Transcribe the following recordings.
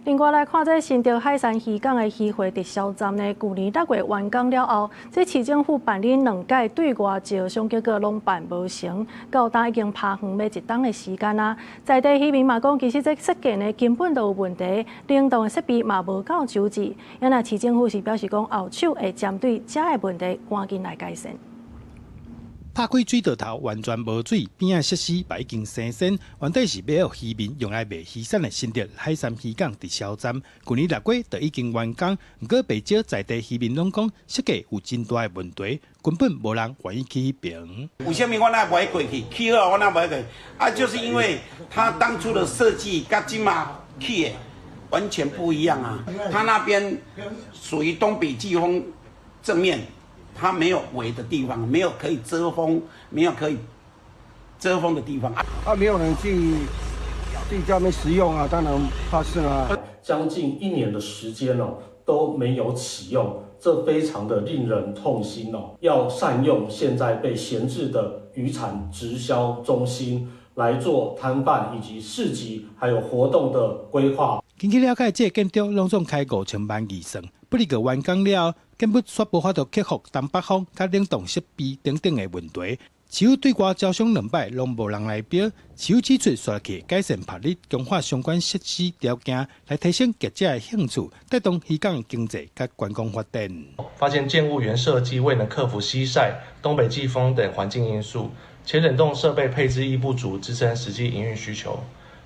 另外來看，這新竹海山漁港的漁貨直銷站呢，去年6月完工了後，這市政府辦理2屆對外招商，結果攏辦無成，到今已經拍遠要1冬的時間啊。在地漁民嘛講，其實這設計呢根本就有問題，冷凍的設備嘛無夠周至。因為市政府是表示講，後手會針對這個問題趕緊來改善。拍開水道頭完全無水，邊仔設施嘛已經生鏽，原底是要漁民用來賣漁產的新竹海山漁港直銷站，去年6月就已經完工，不過不少在地漁民攏講設計有真大的問題，根本無人願意去那邊。有啥物我哪不會過去？去了我哪不會過？啊，就是因為他當初的設計跟今嘛去的完全不一樣啊，他那邊屬於東北季風正面。它沒有圍的地方，沒有可以遮風，沒有可以遮風的地方。沒有人去家裡使用啊，當然怕是啊。將近1年的時間哦，都沒有啟用，這非常的令人痛心哦。要善用現在被閒置的漁產直銷中心來做攤販以及市集還有活動的規劃。根據了解，這個建築攏總開5000萬預算，不過個完工了，根本卻無法度克服東北風甲冷凍設備等等的問題。市府對外招商2擺，攏無人來標。市府指出，stra去改善法律，強化相關設施條件，來提升業者的興趣，帶動漁港的經濟甲觀光發展。發現建物原設計未能克服西曬、東北季風等環境因素，且冷凍設備配置亦不足，支撐實際營運需求。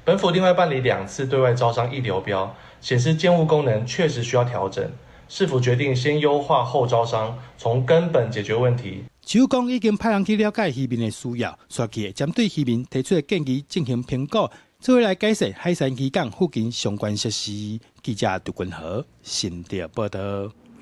本府另外辦理2次對外招商1流標，顯示建物功能確實需要調整。市府決定先優化後招商，從根本解決問題。市府講已經派人去了解漁民的需要，stra去針對漁民提出的建議進行評估，做來改善海山漁港附近相關設施。記者杜君豪，新竹報道。